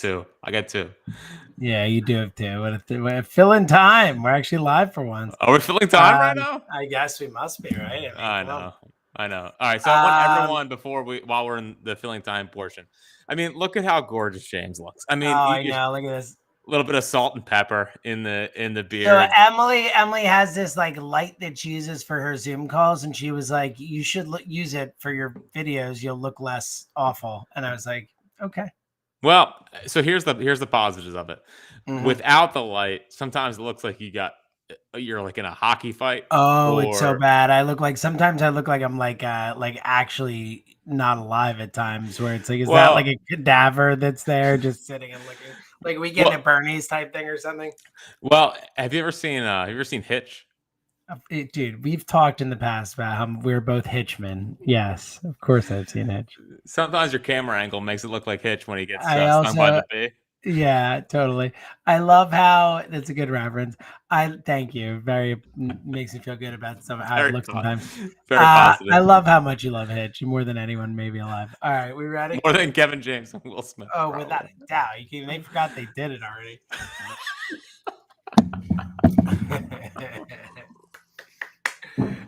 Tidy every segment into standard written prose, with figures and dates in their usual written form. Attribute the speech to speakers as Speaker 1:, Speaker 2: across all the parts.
Speaker 1: two.
Speaker 2: Yeah, you do have two. We're filling time. We're actually live for once.
Speaker 1: Are we filling time right now?
Speaker 2: I guess we must be, right?
Speaker 1: I know. All right, so I want everyone while we're in the filling time portion. I mean, look at how gorgeous James looks. I mean,
Speaker 2: I know. Look at this.
Speaker 1: A little bit of salt and pepper in the beard.
Speaker 2: So Emily has this like light that she uses for her Zoom calls, and she was like, "You should use it for your videos. You'll look less awful." And I was like, "Okay."
Speaker 1: Well, so here's the positives of it. Mm-hmm. Without the light, sometimes it looks like you're like in a hockey fight.
Speaker 2: Oh, it's so bad. Sometimes I look like I'm like actually not alive at times, where it's like, is that like a cadaver that's there just sitting and looking like Weekend at Bernie's type thing or something?
Speaker 1: Well, have you ever seen Hitch?
Speaker 2: Dude, we've talked in the past about how we're both Hitchmen. Yes, of course I've seen Hitch.
Speaker 1: Sometimes your camera angle makes it look like Hitch when he gets stung by the bee.
Speaker 2: Yeah, totally. I love how that's a good reference. Thank you. Very makes me feel good about how it looks sometimes.
Speaker 1: Very positive.
Speaker 2: I love how much you love Hitch more than anyone maybe alive. All right, we ready?
Speaker 1: More than Kevin James and Will Smith.
Speaker 2: Oh, probably. Without a doubt. They forgot they did it already.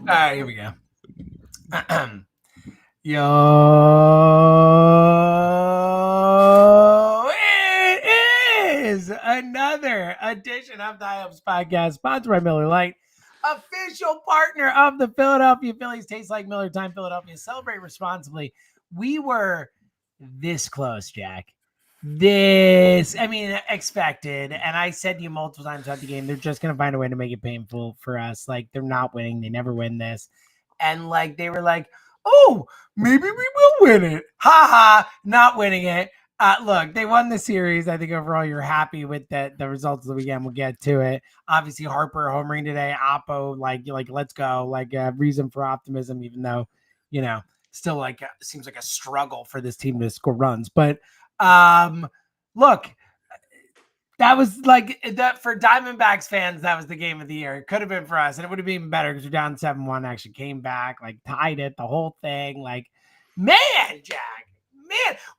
Speaker 2: All right, here we go. Yo, it is another edition of the IOPS Podcast, sponsored by Miller Lite, official partner of the Philadelphia Phillies. Tastes like Miller Time, Philadelphia. Celebrate responsibly. We were this close, Jack. Expected. And I said to you multiple times throughout the game, they're just going to find a way to make it painful for us. Like, they're not winning. They never win this. And, like, they were like, oh, maybe we will win it. Ha ha, not winning it. Look, they won the series. I think overall you're happy with the results of the weekend. We'll get to it. Obviously, Harper homering today. Oppo, like let's go. Like, reason for optimism, even though, still, like, seems like a struggle for this team to score runs. But, look, that was like that for Diamondbacks fans. That was the game of the year. It could have been for us, and it would have been better because we're down 7-1. Actually came back, like tied it, the whole thing. Like, man, Jack,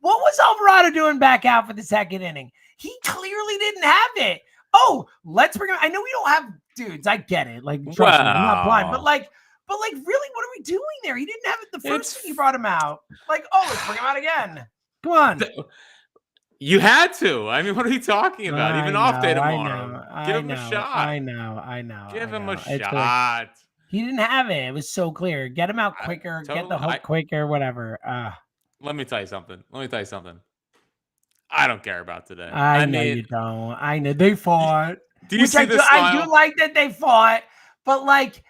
Speaker 2: what was Alvarado doing back out for the second inning? He clearly didn't have it. Oh, let's bring him. I know we don't have dudes. I get it. Like, trust me, I'm not blind, but really, what are we doing there? He didn't have it the first time you brought him out. Like, oh, let's bring him out again. Come on.
Speaker 1: You had to. I mean, what are you talking about? Even off day tomorrow. Give him a shot.
Speaker 2: I know.
Speaker 1: Give him a shot.
Speaker 2: He didn't have it. It was so clear. Get him out quicker. Get the hook quicker. Whatever.
Speaker 1: Let me tell you something. I don't care about today.
Speaker 2: I know you don't. I know they fought.
Speaker 1: Do you see the smile?
Speaker 2: I do like that they fought, but like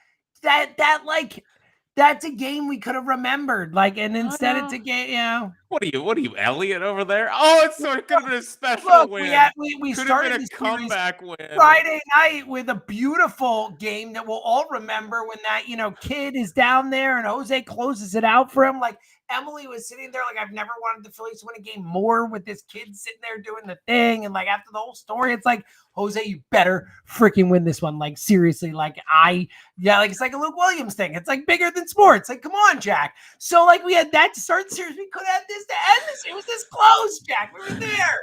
Speaker 2: that's a game we could have remembered. Like, and instead it's a game,
Speaker 1: What are you, Elliot over there? Oh, it could have been a special win.
Speaker 2: We started a
Speaker 1: comeback win
Speaker 2: Friday night with a beautiful game that we'll all remember when that, kid is down there and Jose closes it out for him. Like, Emily was sitting there like, I've never wanted the Phillies to win a game more with this kid sitting there doing the thing. And like, after the whole story, it's like, Jose, you better freaking win this one. Like, seriously, it's like a Luke Williams thing. It's like bigger than sports. Like, come on, Jack. So like we had that to start the series. We could have this to end this. It was this close, Jack. We were there.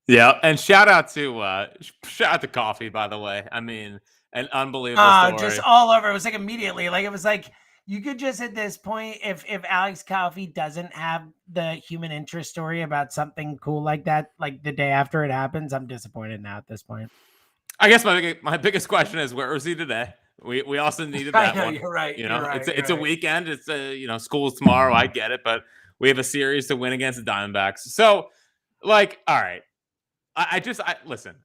Speaker 1: Yeah. And shout out to Coffee, by the way. I mean, an unbelievable story.
Speaker 2: Just all over. It was like immediately, like, it was like, you could just at this point, if Alex Coffey doesn't have the human interest story about something cool like that, like the day after it happens, I'm disappointed now at this point.
Speaker 1: I guess my biggest question is, where was he today? We also needed that one.
Speaker 2: You're right.
Speaker 1: It's a weekend. It's school's tomorrow. I get it, but we have a series to win against the Diamondbacks. So, like, all right, I listen.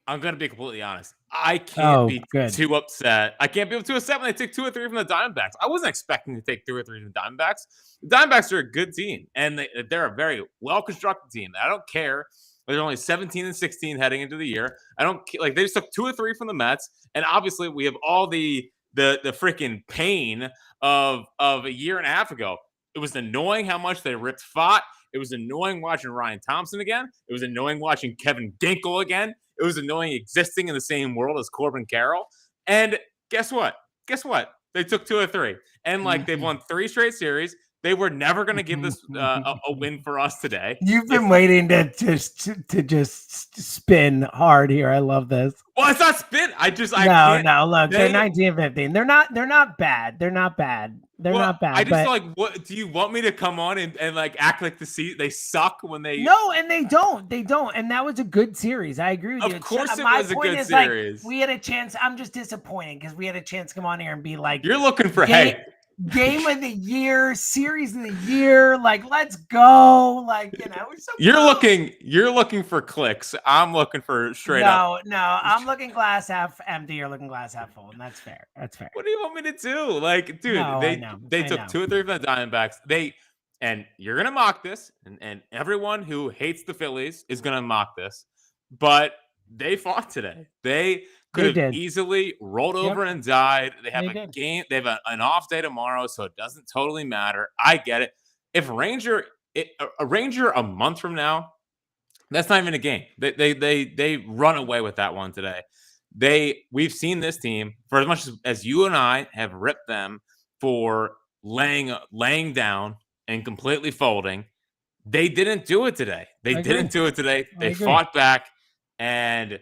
Speaker 1: I'm going to be completely honest. I can't be too upset. I can't be too upset when they take 2 or 3 from the Diamondbacks. I wasn't expecting to take 2 or 3 from the Diamondbacks. The Diamondbacks are a good team, and they're a very well-constructed team. I don't care. They're only 17-16 heading into the year. I don't like. They just took 2 or 3 from the Mets, and obviously we have all the freaking pain of a year and a half ago. It was annoying how much they ripped Fott. It was annoying watching Ryan Thompson again. It was annoying watching Kevin Ginkel again. It was annoying existing in the same world as Corbin Carroll. And guess what? They took 2 or 3. And they've won 3 straight series. They were never going to give this a win for us today.
Speaker 2: You've been waiting to just spin hard here. I love this.
Speaker 1: Well, it's not spin. I can't.
Speaker 2: No. Look, they're 19-15. They're not bad. They're not bad. They're not bad.
Speaker 1: I just like, what do you want me to come on and like act like they suck when they?
Speaker 2: No, and they don't. And that was a good series. I agree with you.
Speaker 1: Of course, it was a good series.
Speaker 2: Like, we had a chance. I'm just disappointed because we had a chance to come on here and be like,
Speaker 1: you're looking for
Speaker 2: game of the year, series of the year. Like, let's go. Like, so
Speaker 1: you're looking for clicks. I'm looking for straight up.
Speaker 2: No, I'm looking glass half empty. You're looking glass half full, and that's fair.
Speaker 1: What do you want me to do? Like, dude, they took 2 or 3 from the Diamondbacks. And you're gonna mock this, and everyone who hates the Phillies is gonna mock this, but they fought today. They could have easily rolled over and died. They have a game. They have an off day tomorrow, so it doesn't totally matter. I get it. If a Ranger a month from now, that's not even a game. They run away with that one today. We've seen this team, for as much as you and I have ripped them for laying down and completely folding, they didn't do it today. They fought back, and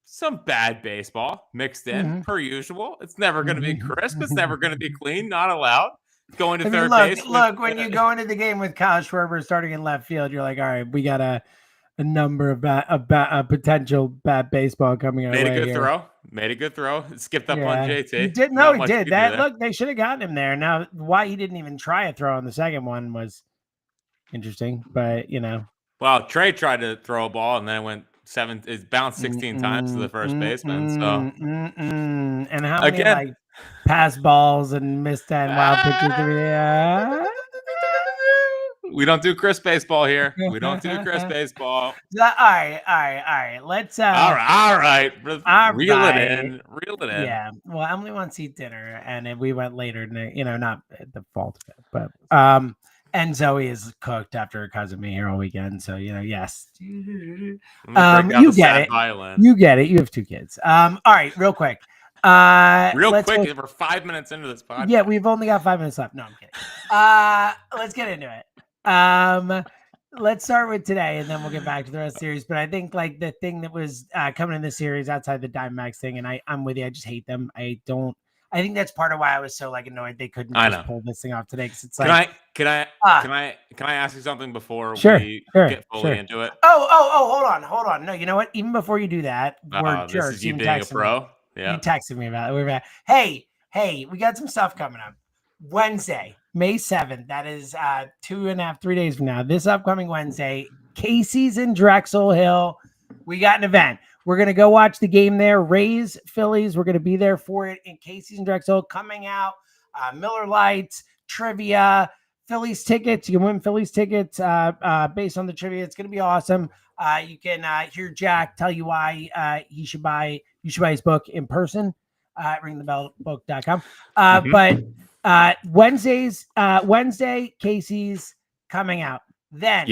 Speaker 1: some bad baseball mixed in per usual. It's never going to be crisp. It's never going to be clean. Not allowed. Going to third base.
Speaker 2: Look, when you go into the game with Kyle Schwarber starting in left field, you're like, all right, we got a number of potential bad baseball coming our way.
Speaker 1: Made a good throw. Skipped up on JT.
Speaker 2: He did. No, he did. Look, they should have gotten him there. Now, why he didn't even try a throw on the second one was interesting, but
Speaker 1: Well, Trey tried to throw a ball and then it bounced 16 times to the first baseman. So,
Speaker 2: and how many pass balls and missed and wild pitches?
Speaker 1: We don't do crisp baseball here. We don't do crisp baseball.
Speaker 2: All right. Let's.
Speaker 1: All right. Reel it in.
Speaker 2: Yeah. Well, Emily wants to eat dinner, and we went later. Not the fault of it, but and Zoe is cooked after her cousin being here all weekend. So yes. You get it.
Speaker 1: Violin.
Speaker 2: You get it. You have 2 kids. All right. Real quick.
Speaker 1: We're 5 minutes into this podcast.
Speaker 2: Yeah, we've only got 5 minutes left. No, I'm kidding. Let's get into it. Let's start with today, and then we'll get back to the rest of the series. But I think like the thing that was coming in this series outside the Diamondbacks thing, and I'm with you. I just hate them. I think that's part of why I was so annoyed they couldn't just pull this thing off today. Because it's like,
Speaker 1: can I ask you something before we get fully into it?
Speaker 2: Oh, hold on. No, you know what? Even before you do that, we're jerks.
Speaker 1: This is you being a pro. Yeah,
Speaker 2: you texted me about it. We're hey, we got some stuff coming up. Wednesday, May 7th. That is 3 days from now. This upcoming Wednesday, Casey's in Drexel Hill. We got an event. We're going to go watch the game there. Rays, Phillies. We're going to be there for it in Casey's in Drexel. Coming out, Miller Lights, trivia, Phillies tickets. You can win Phillies tickets based on the trivia. It's going to be awesome. You can hear Jack tell you why you should buy his book in person. Ringthebellbook.com. But Wednesday, Casey's coming out. Then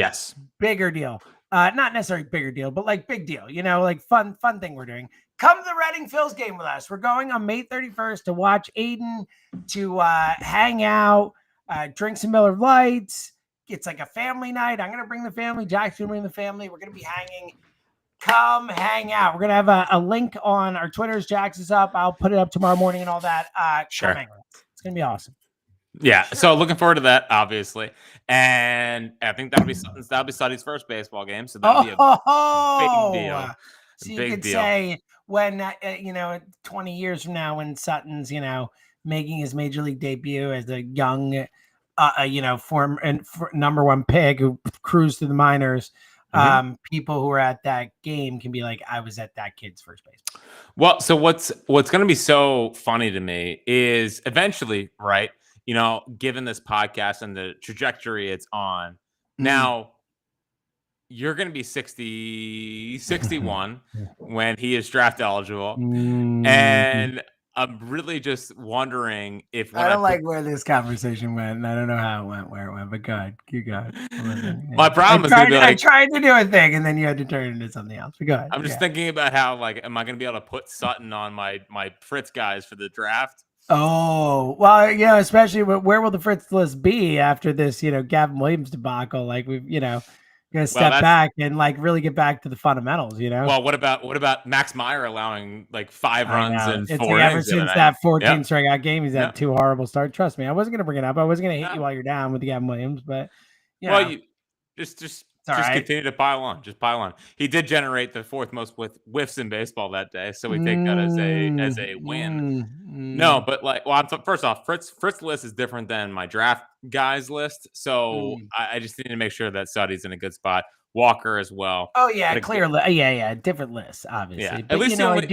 Speaker 2: bigger deal. Not necessarily bigger deal, but like big deal, like fun thing we're doing. Come to the Reading Phils game with us. We're going on May 31st to watch Aiden, to hang out, drink some Miller Lights. It's like a family night. I'm going to bring the family. Jack's going to bring the family. We're going to be hanging. Come hang out. We're going to have a link on our Twitters. Jack's is up. I'll put it up tomorrow morning and all that.
Speaker 1: Sure.
Speaker 2: Come hang with us. It's going to be awesome.
Speaker 1: Yeah, so looking forward to that, obviously, and I think that'll be Suddy's first baseball game, so that'll be a big deal.
Speaker 2: So you could say when 20 years from now, when Sutton's making his major league debut as a young, number 1 pick who cruised through the minors, people who are at that game can be like, I was at that kid's first base.
Speaker 1: Well, so what's going to be so funny to me is eventually, right? Given this podcast and the trajectory it's on, now you're going to be 61 when he is draft eligible. And I'm really just wondering if
Speaker 2: I don't like where this conversation went. I don't know how it went, where it went, but God, you got
Speaker 1: My problem is I
Speaker 2: tried to do a thing and then you had to turn it into something else. But go ahead.
Speaker 1: I'm just thinking about how, am I going to be able to put Sutton on my Fritz guys for the draft?
Speaker 2: Oh, well, especially where will the Fritz list be after this, Gavin Williams debacle? Like we've, gonna
Speaker 1: Well,
Speaker 2: step back and like really get back to the fundamentals.
Speaker 1: What about Max Meyer allowing like 5 runs
Speaker 2: I know.
Speaker 1: in
Speaker 2: It's like
Speaker 1: 4
Speaker 2: ever
Speaker 1: innings the other
Speaker 2: since
Speaker 1: night?
Speaker 2: that 14
Speaker 1: Yep.
Speaker 2: strikeout game, he's had
Speaker 1: Yep.
Speaker 2: 2 horrible starts. Trust me, I wasn't gonna bring it up. I wasn't gonna hit you
Speaker 1: No.
Speaker 2: while you're down with the Gavin Williams, but
Speaker 1: Well, you just just
Speaker 2: it's all
Speaker 1: just
Speaker 2: right.
Speaker 1: continue to pile on. Just pile on. He did generate the fourth most whiffs in baseball that day, so we take that as a win. No, but like, well, first off, Fritz list is different than my draft guys list, so I just need to make sure that Suddy's in a good spot. Walker as well.
Speaker 2: Oh yeah,
Speaker 1: But
Speaker 2: clearly, yeah, different lists,
Speaker 1: yeah,
Speaker 2: obviously.
Speaker 1: at
Speaker 2: But
Speaker 1: least the only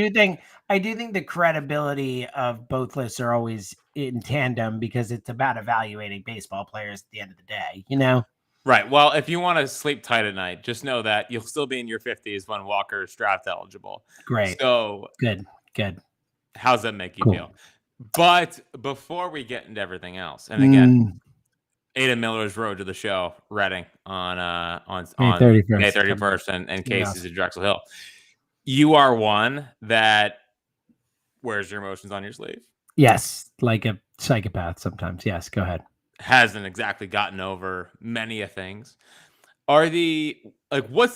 Speaker 2: I do think the credibility of both lists are always in tandem because it's about evaluating baseball players at the end of the day.
Speaker 1: right. Well, if you want to sleep tight at night, just know that you'll still be in your 50s when Walker's draft eligible.
Speaker 2: Great,
Speaker 1: So,
Speaker 2: good.
Speaker 1: how's that make you
Speaker 2: Cool.
Speaker 1: feel? But before we get into everything else, and again, Ada Miller's road to the show, Reading on
Speaker 2: May
Speaker 1: May
Speaker 2: 31st.
Speaker 1: 31st, and Casey's
Speaker 2: Yes.
Speaker 1: at Drexel Hill. You are one that wears your emotions on your sleeve.
Speaker 2: Yes, like a psychopath sometimes. Yes, go ahead.
Speaker 1: Hasn't exactly gotten over many of things. What's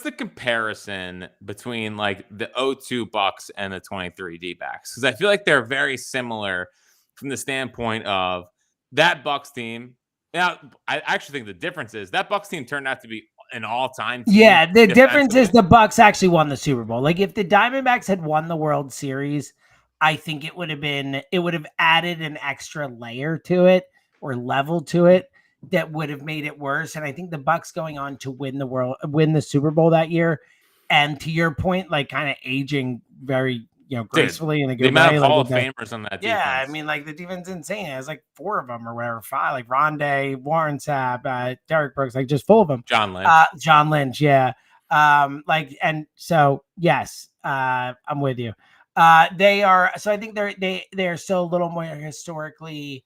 Speaker 1: the comparison between like the 02 Bucks and the 23 D-backs? Because I feel like they're very similar from the standpoint of that Bucks team. Now, I actually think the difference is that Bucks team turned out to be an all-time team.
Speaker 2: Yeah, the difference is
Speaker 1: defensively.
Speaker 2: the Bucks actually won the Super Bowl. Like if the Diamondbacks had won the World Series, I think it would have added an extra layer to it or level to it that would have made it worse. And I think the Bucks going on to win the Super Bowl that year, and to your point, like kind of aging very gracefully in a
Speaker 1: The
Speaker 2: good
Speaker 1: amount
Speaker 2: way.
Speaker 1: of
Speaker 2: Like
Speaker 1: Hall
Speaker 2: with
Speaker 1: of Famers on that
Speaker 2: yeah, I
Speaker 1: defense.
Speaker 2: mean, like the defense is insane. It has like 4 of them or whatever, 5, like Rondé, Warren Sapp, Derek Brooks, like just full of them.
Speaker 1: John Lynch.
Speaker 2: John Lynch, yeah. And so yes, I'm with you. They are. So I think they're still a little more historically,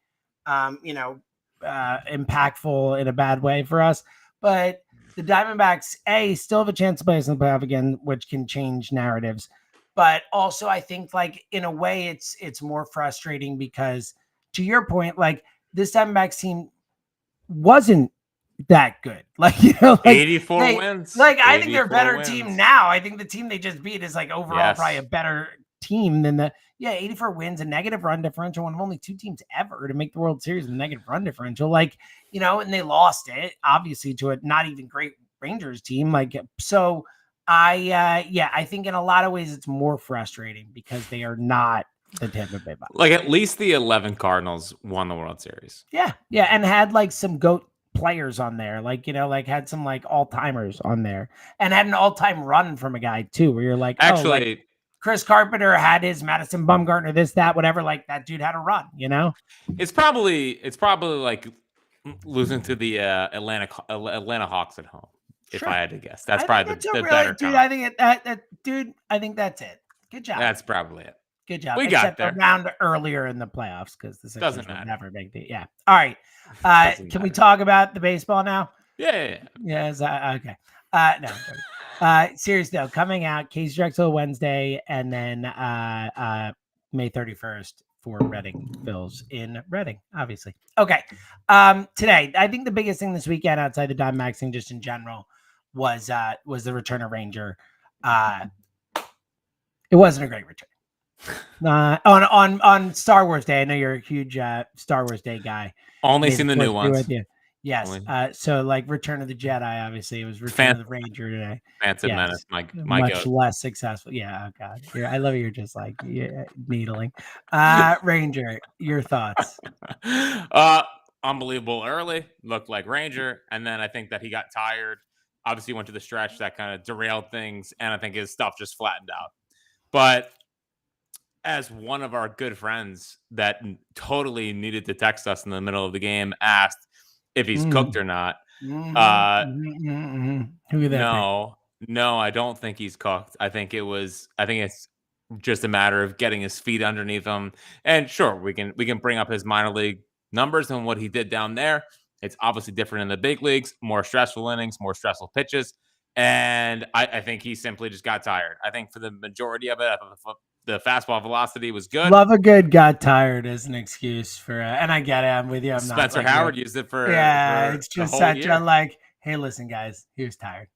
Speaker 2: impactful in a bad way for us. But the Diamondbacks, still have a chance to play us in the playoff again, which can change narratives. But also, I think like in a way, it's more frustrating because, to your point, like this Diamondbacks team wasn't that good. Like
Speaker 1: 84 wins.
Speaker 2: Like I think they're a better
Speaker 1: wins.
Speaker 2: team now. I think the team they just beat is like overall probably a
Speaker 1: Yes.
Speaker 2: better team than 84 wins, a negative run differential, one of only 2 teams ever to make the World Series with a negative run differential. Like, and they lost it obviously to a not even great Rangers team. Like, so I think in a lot of ways it's more frustrating because they are not the Tampa Bay Bucks.
Speaker 1: Like at least the 11 Cardinals won the World Series.
Speaker 2: Yeah, and had like some GOAT players on there, like like had some like all-timers on there, and had an all-time run from a guy too, where you're like,
Speaker 1: actually,
Speaker 2: like Chris Carpenter had his Madison Bumgarner, this, that, whatever. Like that dude had a run,
Speaker 1: It's probably like losing to the Atlanta Hawks at home. Sure. If I had to guess, that's probably the better.
Speaker 2: Dude, I think I think that's it. Good job.
Speaker 1: That's probably it.
Speaker 2: Good job.
Speaker 1: We got there.
Speaker 2: A round earlier in the playoffs because the Sixers
Speaker 1: doesn't matter.
Speaker 2: Never make the All right. Can we talk about the baseball now?
Speaker 1: Yeah.
Speaker 2: Yes. Okay. No. Serious though, coming out Casey Drexel Wednesday, and then May 31st for Reading Phils in Reading, obviously. Okay. Today, I think the biggest thing this weekend outside the Diamondbacks thing, just in general, was the return of Ranger. It wasn't a great return. On Star Wars Day, I know you're a huge Star Wars Day guy.
Speaker 1: Only seen the new ones.
Speaker 2: Yes. So like Return of the Jedi, obviously it was Return of the Ranger today.
Speaker 1: Phantom Menace, my
Speaker 2: much less successful. Yeah. Oh God. I love you're just like needling. Ranger, your thoughts?
Speaker 1: Unbelievable early, looked like Ranger, and then I think that he got tired. Obviously went to the stretch that kind of derailed things, and I think his stuff just flattened out. But as one of our good friends that totally needed to text us in the middle of the game asked if he's cooked or not.
Speaker 2: Who could that
Speaker 1: be? No, I don't think he's cooked. I think it's just a matter of getting his feet underneath him. And sure, we can bring up his minor league numbers and what he did down there. It's obviously different in the big leagues, more stressful innings, more stressful pitches. And I think he simply just got tired. I think for the majority of it, the fastball velocity was good.
Speaker 2: Love a good got tired as an excuse for, and I get it. I'm with you. I'm not
Speaker 1: Spencer
Speaker 2: like
Speaker 1: Howard used it for
Speaker 2: it's
Speaker 1: the
Speaker 2: just
Speaker 1: whole
Speaker 2: such
Speaker 1: year.
Speaker 2: a like, hey, listen, guys, he was tired.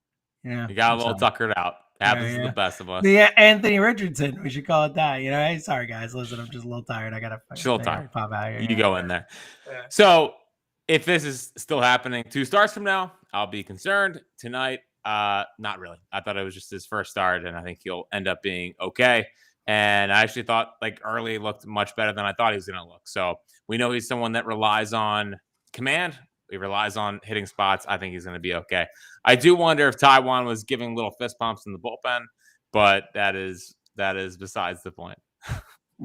Speaker 2: Yeah,
Speaker 1: He got a little tuckered out. Happens to the best of us.
Speaker 2: The Anthony Richardson, we should call it that. Hey, sorry guys, listen, I'm just a little tired. I gotta pop out here.
Speaker 1: You go in there. Yeah. So if this is still happening 2 starts from now, I'll be concerned. Tonight, not really. I thought it was just his first start, and I think he'll end up being okay. And I actually thought early looked much better than I thought he was going to look. So we know he's someone that relies on command. He relies on hitting spots. I think he's going to be okay. I do wonder if Taiwan was giving little fist pumps in the bullpen, but that is besides the point.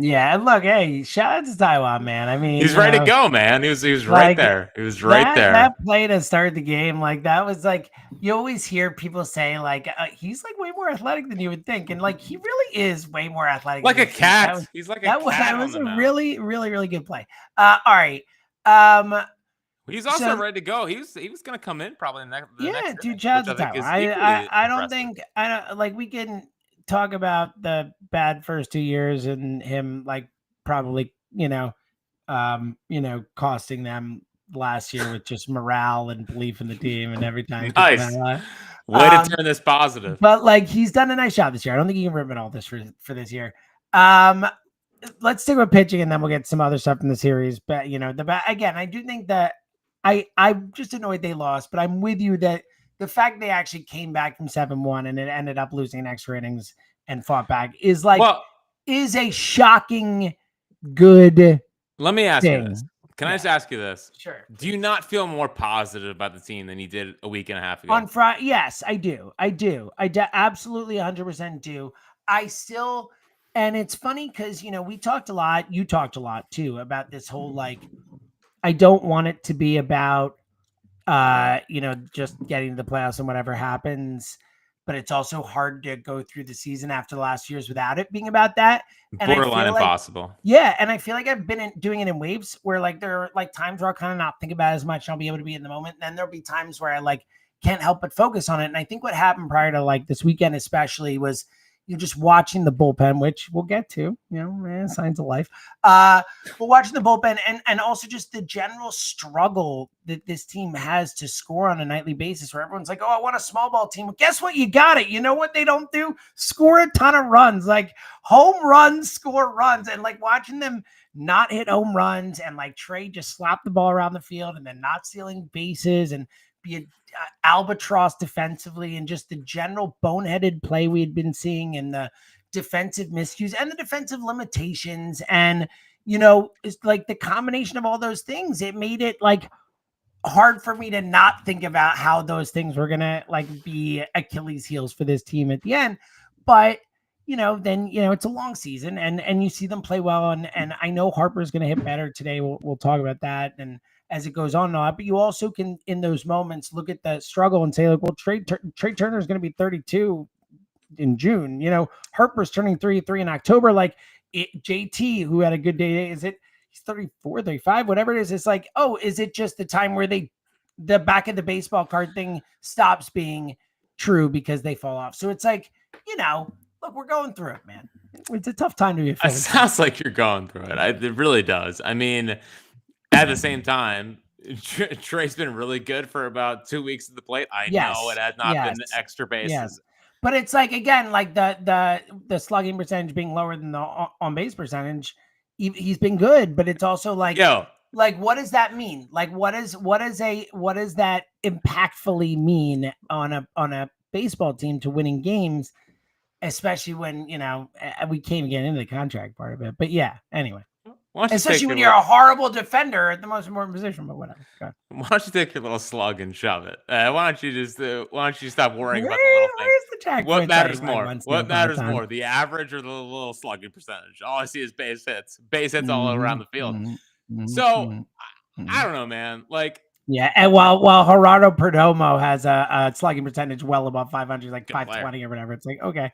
Speaker 2: Yeah, look, hey, shout out to Taiwan, man. I mean,
Speaker 1: he's ready to go, man. He was right there. He was right there.
Speaker 2: That play to start the game, that was you always hear people say he's way more athletic than you would think, and he really is way more athletic.
Speaker 1: Like a cat. He's like a cat.
Speaker 2: That was a really, really, really good play. All right.
Speaker 1: He's also ready to go. He was going to come in probably in the next.
Speaker 2: Dude, shout out to Taiwan. I don't think we can talk about the bad first 2 years and him probably costing them last year with just morale and belief in the team and every time.
Speaker 1: Nice. Way to turn this positive.
Speaker 2: But he's done a nice job this year. I don't think you can rip it all this for this year. Let's stick with pitching and then we'll get some other stuff in the series. But again, I do think that I'm just annoyed they lost, but I'm with you that the fact they actually came back from 7-1 and it ended up losing extra innings and fought back is is a shocking good.
Speaker 1: Let me ask you this. Can I just ask you this?
Speaker 2: Sure.
Speaker 1: Do you not feel more positive about the team than you did a week and a half ago?
Speaker 2: On Friday, yes, I do. I absolutely 100% do. I still, and it's funny because, we talked a lot. You talked a lot too about this whole, I don't want it to be about, just getting to the playoffs and whatever happens, but it's also hard to go through the season after the last years without it being about that. And
Speaker 1: borderline impossible.
Speaker 2: Yeah. And I feel like I've been doing it in waves where there are times where I'll kind of not think about it as much. And I'll be able to be in the moment. And then there'll be times where I can't help but focus on it. And I think what happened prior to this weekend, especially, was you're just watching the bullpen, which we'll get to, signs of life. But watching the bullpen and also just the general struggle that this team has to score on a nightly basis where everyone's like, oh, I want a small ball team. Well, guess what? You got it. You know what they don't do? Score a ton of runs, home runs, score runs. And watching them not hit home runs and Trey just slap the ball around the field and then not stealing bases and be an albatross defensively and just the general boneheaded play we had been seeing and the defensive miscues and the defensive limitations. And, it's the combination of all those things. It made it hard for me to not think about how those things were going to be Achilles heels for this team at the end. But, then, it's a long season and you see them play well. And I know Harper's going to hit better today. We'll talk about that. And as it goes on and on, but you also can, in those moments, look at the struggle and say, Trey Turner is going to be 32 in June. Harper's turning 33 in October. JT, who had a good day, he's 34, 35, whatever it is. It's is it just the time where the back of the baseball card thing stops being true because they fall off? So it's look, we're going through it, man. It's a tough time to be.
Speaker 1: It sounds like you're going through it. It really does. I mean, at the same time, Trey's been really good for about 2 weeks at the plate. I know it has not been extra bases.
Speaker 2: Yes. But it's again, the slugging percentage being lower than the on base percentage, he's been good, but it's also what does that mean? What does that impactfully mean on a baseball team to winning games, especially when, we can't even get into the contract part of it. But yeah, anyway. Especially when you're a horrible defender at the most important position, but whatever.
Speaker 1: Why don't you take your little slug and shove it? Why don't you stop worrying about the little things?
Speaker 2: The jack
Speaker 1: what matters more? What matters more, the average or the little slugging percentage? All I see is base hits all around the field. So I don't know, man.
Speaker 2: And while Gerardo Perdomo has a slugging percentage well above 500, 520 or whatever, it's okay.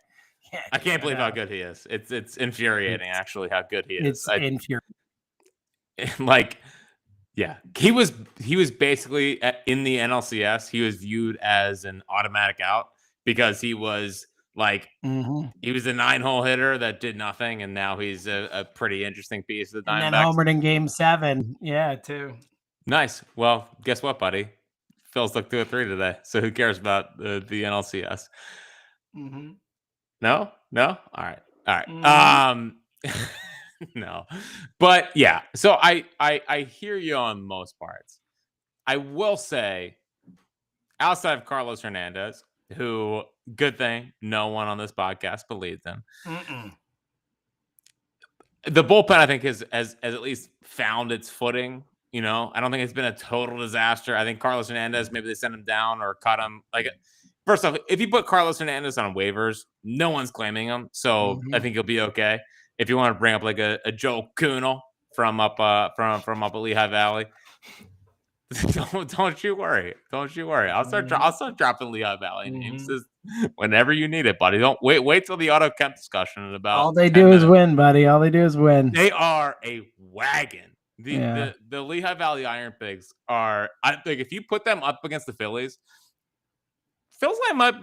Speaker 2: Yeah,
Speaker 1: I can't believe how good he is. It's infuriating, actually, how good he is.
Speaker 2: It's infuriating.
Speaker 1: He was basically in the NLCS. He was viewed as an automatic out because he was Like, he was a 9-hole hitter that did nothing, and now he's a pretty interesting piece of the
Speaker 2: And then
Speaker 1: Diamondbacks.
Speaker 2: homered in Game 7. Yeah, too.
Speaker 1: Nice. Well, guess what, buddy? Phil's looked 2-3 today, so who cares about the NLCS? No? All right. No. But yeah, so I hear you on most parts. I will say, outside of Carlos Hernandez, who, good thing no one on this podcast believed him. The bullpen, I think, has at least found its footing. You know, I don't think it's been a total disaster. I think Carlos Hernandez, maybe they sent him down or cut him. Like, first off, if you put Carlos Hernandez on waivers, no one's claiming him, so I think he'll be okay. If you want to bring up like a Joe Kunal from up at Lehigh Valley, don't you worry. I'll start dropping Lehigh Valley names whenever you need it, buddy. Don't wait till the Otto Kemp discussion in about.
Speaker 2: All they do is win, buddy. All they do is win.
Speaker 1: They are a wagon. The Lehigh Valley Iron Pigs are. I think if you put them up against the Phillies, feels like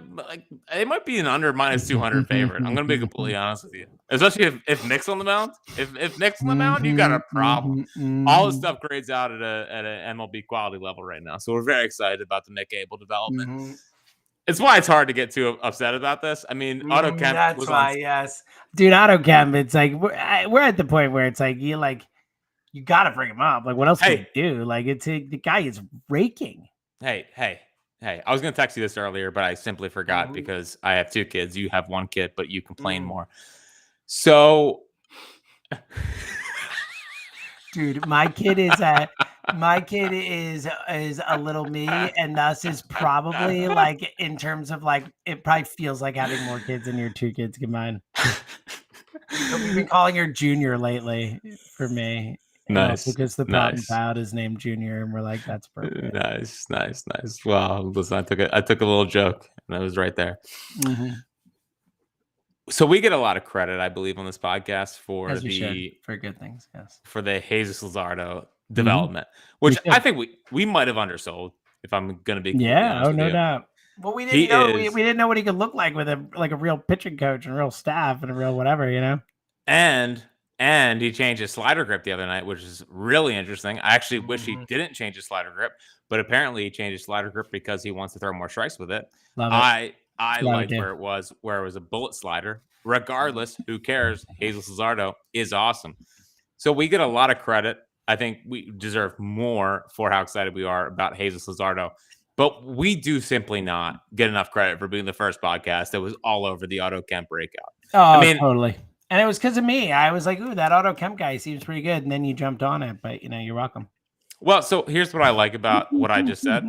Speaker 1: they might be an under -200 favorite. I'm gonna be completely honest with you, especially if Nick's on the mound. If Nick's on the mound, you got a problem. All this stuff grades out at an MLB quality level right now, so we're very excited about the Nick Abel development. It's why it's hard to get too upset about this. I mean, Otto Kemp.
Speaker 2: That's why, yes, dude. Otto Kemp. It's like we're at the point where it's like you got to bring him up. Like, what else can you do? Like, the guy is raking.
Speaker 1: Hey, I was going to text you this earlier, but I simply forgot because I have 2 kids. You have 1 kid, but you complain more. So,
Speaker 2: dude, my kid is a little me, and thus is probably like, in terms of like, it probably feels like having more kids than your 2 kids combined. So we've been calling her Junior lately for me.
Speaker 1: Nice.
Speaker 2: Because the Pout is named Junior, and we're like, that's perfect.
Speaker 1: Nice. Well, listen, I took a little joke, and I was right there. So we get a lot of credit, I believe, on this podcast for
Speaker 2: good things, yes.
Speaker 1: For the Jesus Luzardo development, which I think we might have undersold, if I'm going to be
Speaker 2: honest with you. Doubt. Well, we didn't know we didn't know what he could look like with a real pitching coach and real staff and a real whatever, you know.
Speaker 1: And he changed his slider grip the other night, which is really interesting. I actually wish he didn't change his slider grip, but apparently he changed his slider grip because he wants to throw more strikes with it.
Speaker 2: Love it.
Speaker 1: I liked where it was a bullet slider. Regardless, who cares? Jesus Luzardo is awesome. So we get a lot of credit. I think we deserve more for how excited we are about Jesus Luzardo. But we do simply not get enough credit for being the first podcast that was all over the Otto Kemp breakout.
Speaker 2: Oh, I mean, totally. And it was because of me. I was like, ooh, that Otto Kemp guy seems pretty good. And then you jumped on it, but you're welcome.
Speaker 1: Well, so here's what I like about what I just said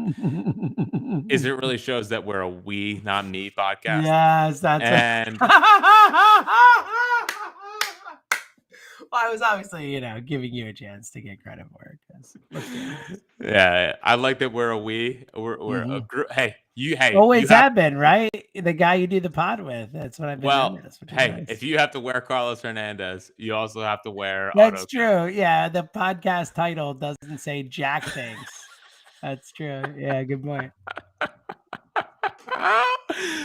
Speaker 1: is it really shows that we're a we, not me podcast.
Speaker 2: Yes, that's it. Well, I was obviously, giving you a chance to get credit for it.
Speaker 1: Yeah, I like that we're a we. We're a group. Hey, you
Speaker 2: always have been, right? The guy you do the pod with. That's what I've been doing.
Speaker 1: Nice. If you have to wear Carlos Hernandez, you also have to wear
Speaker 2: That's
Speaker 1: Otto
Speaker 2: true.
Speaker 1: Kemp.
Speaker 2: Yeah, the podcast title doesn't say Jack things. That's true. Yeah, good point.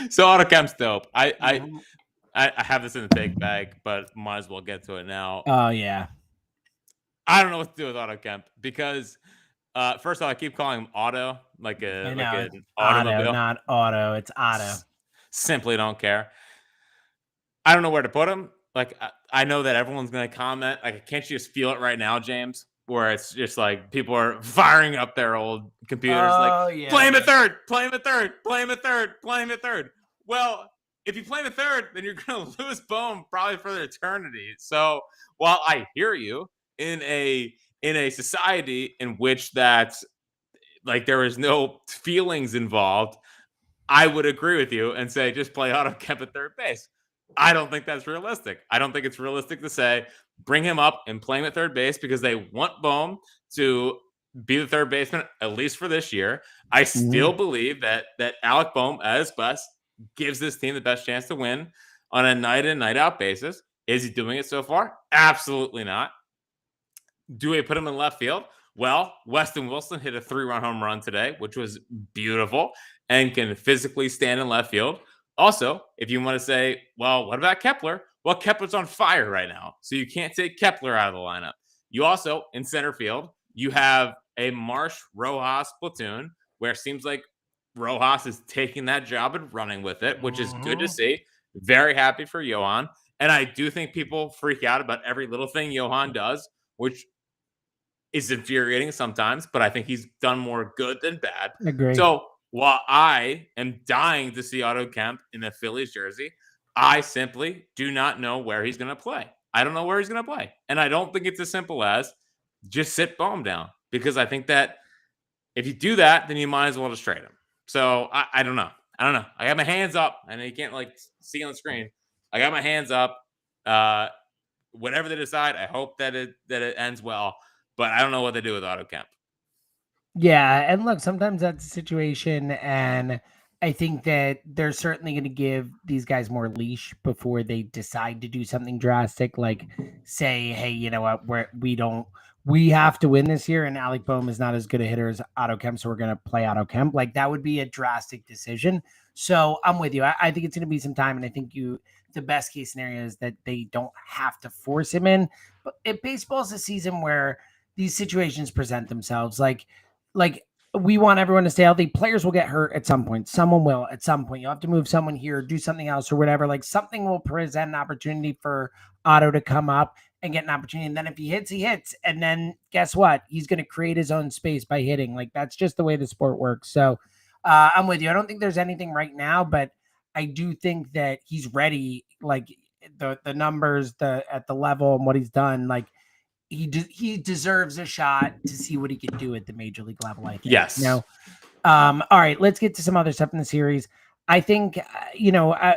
Speaker 1: So Otto Kemp's dope. I have this in the take bag, but might as well get to it now.
Speaker 2: Oh, yeah.
Speaker 1: I don't know what to do with Otto Kemp because, first of all, I keep calling him Otto, like an automobile.
Speaker 2: Otto, not Otto. It's Otto.
Speaker 1: Simply don't care. I don't know where to put him. Like, I know that everyone's going to comment. Like, can't you just feel it right now, James? Where it's just like people are firing up their old computers. Play him at third. Play him at third. Play him at third. Play him at third. Well, if you play him at third, then you're going to lose Bohm probably for the eternity. So while I hear you in a society in which that's like there is no feelings involved, I would agree with you and say just play Otto Kemp at third base. I don't think that's realistic. I don't think it's realistic to say bring him up and play him at third base because they want Bohm to be the third baseman, at least for this year. I still believe that Alec Bohm at his best gives this team the best chance to win on a night in, night out basis. Is he doing it so far? Absolutely not. Do we put him in left field? Well, Weston Wilson hit a 3-run home run today, which was beautiful and can physically stand in left field. Also, if you want to say, well, what about Kepler? Well, Kepler's on fire right now, so you can't take Kepler out of the lineup. You also, in center field, you have a Marsh Rojas platoon where it seems like Rojas is taking that job and running with it, which is good to see. Very happy for Johan. And I do think people freak out about every little thing Johan does, which is infuriating sometimes, but I think he's done more good than bad.
Speaker 2: Agree.
Speaker 1: So while I am dying to see Otto Kemp in the Phillies jersey, I simply do not know where he's going to play. I don't know where he's going to play. And I don't think it's as simple as just sit Bohm down, because I think that if you do that, then you might as well just trade him. So I don't know. I don't know. I got my hands up, and you can't like see on the screen. I got my hands up. Whatever they decide, I hope that it ends well. But I don't know what they do with Otto Kemp.
Speaker 2: Yeah, and look, sometimes that's a situation, and I think that they're certainly going to give these guys more leash before they decide to do something drastic, like say, hey, you know what, we have to win this year, and Alec Boehm is not as good a hitter as Otto Kemp, so we're going to play Otto Kemp. Like that would be a drastic decision. So I'm with you. I think it's going to be some time, and I think the best case scenario is that they don't have to force him in. But baseball is a season where these situations present themselves. Like we want everyone to stay healthy. Players will get hurt at some point. Someone will at some point. You'll have to move someone here, do something else or whatever. Like something will present an opportunity for Otto to come up and get an opportunity. And then if he hits, he hits. And then guess what? He's going to create his own space by hitting. Like that's just the way the sport works. So I'm with you. I don't think there's anything right now, but I do think that he's ready. Like the numbers, at the level and what he's done, like he deserves a shot to see what he can do at the major league level. I think.
Speaker 1: Yes.
Speaker 2: All right, let's get to some other stuff in the series. I think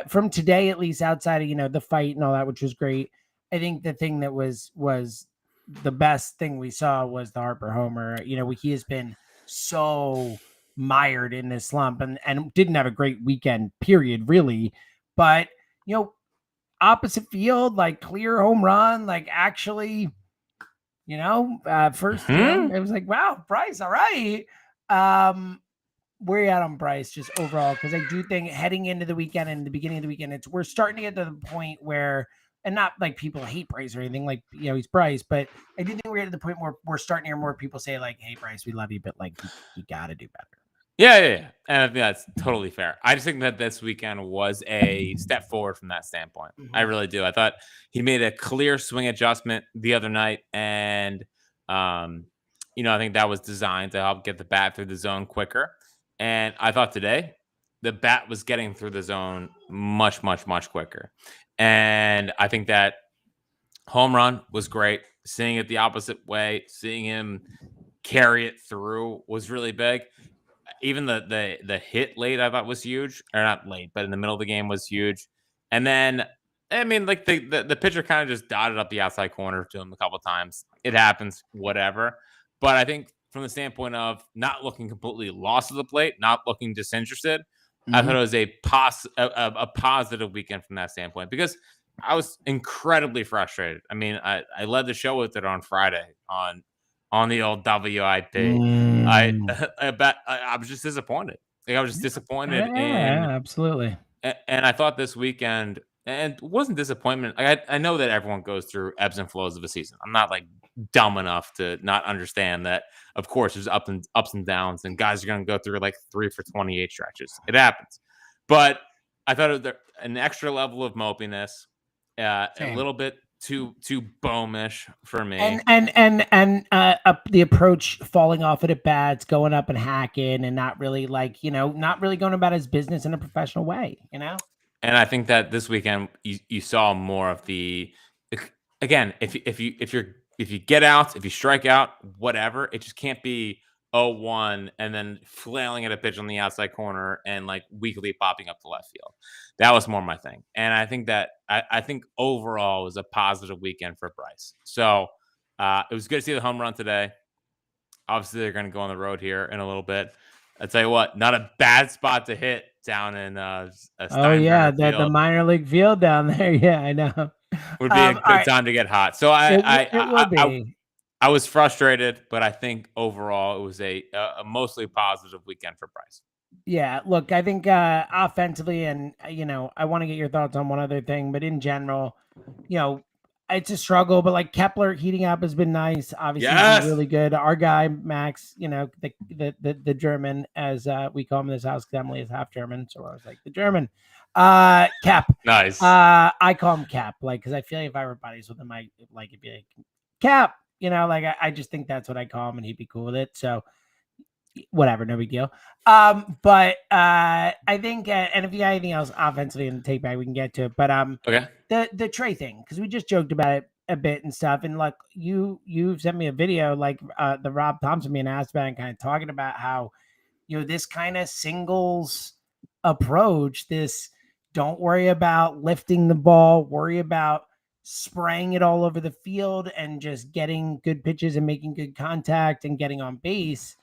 Speaker 2: from today, at least outside of the fight and all that, which was great. I think the thing that was the best thing we saw was the Harper homer. He has been so mired in this slump and didn't have a great weekend, period, really. But opposite field, like clear home run, like actually. First, it was like, wow, Bryce, all right. Where are you at on Bryce just overall? Because I do think heading into the weekend and the beginning of the weekend, we're starting to get to the point where, and not like people hate Bryce or anything, like, he's Bryce, but I do think we're at the point where we're starting to hear more people say like, hey, Bryce, we love you, but like, you got to do better.
Speaker 1: Yeah. And I think that's totally fair. I just think that this weekend was a step forward from that standpoint. I really do. I thought he made a clear swing adjustment the other night. And, I think that was designed to help get the bat through the zone quicker. And I thought today the bat was getting through the zone much, much, much quicker. And I think that home run was great. Seeing it the opposite way, seeing him carry it through was really big. Even the hit late I thought was huge, or not late, but in the middle of the game was huge. And then, I mean, like the pitcher kind of just dotted up the outside corner to him a couple times. It happens, whatever. But I think from the standpoint of not looking completely lost to the plate, not looking disinterested, I thought it was a positive weekend from that standpoint, because I was incredibly frustrated. I mean, I led the show with it on Friday on the old WIP. I was just disappointed. Like, I was just disappointed
Speaker 2: absolutely.
Speaker 1: And I thought this weekend, and it wasn't disappointment. I know that everyone goes through ebbs and flows of a season. I'm not like dumb enough to not understand that. Of course, there's ups and downs, and guys are going to go through like 3 for 28 stretches. It happens. But I thought it was an extra level of mopiness, a little bit too Bohmish for me.
Speaker 2: And the approach falling off at bats, going up and hacking, and not really not really going about his business in a professional way, And
Speaker 1: I think that this weekend you saw more of the, again, if you get out, if you strike out, whatever, it just can't be 0-1 and then flailing at a pitch on the outside corner and like weakly popping up to left field. That was more my thing. And I think that I think overall it was a positive weekend for Bryce. So it was good to see the home run today. Obviously, they're going to go on the road here in a little bit. I tell you what, not a bad spot to hit down in
Speaker 2: the minor league field down there. Yeah, I know.
Speaker 1: Would be a good time to get hot. So I was frustrated, but I think overall it was a mostly positive weekend for Bryce.
Speaker 2: Yeah, look, I think offensively, and I want to get your thoughts on one other thing, but in general, you know, it's a struggle. But like Kepler heating up has been nice. Obviously, he's been
Speaker 1: Yes.
Speaker 2: really good. Our guy Max, the German, as we call him in this house, because Emily is half German, so I was like the German. Cap.
Speaker 1: Nice.
Speaker 2: I call him Cap, like because I feel like if I were buddies with him, I like it'd be like Cap. Like I just think that's what I call him, and he'd be cool with it. So whatever, no big deal. But I think, and if you got anything else offensively in the take back, we can get to it. But
Speaker 1: Okay.
Speaker 2: the Trey thing, because we just joked about it a bit and stuff, and like you sent me a video, like the Rob Thompson being asked about, and kind of talking about how this kind of singles approach, this don't worry about lifting the ball, worry about spraying it all over the field and just getting good pitches and making good contact and getting on base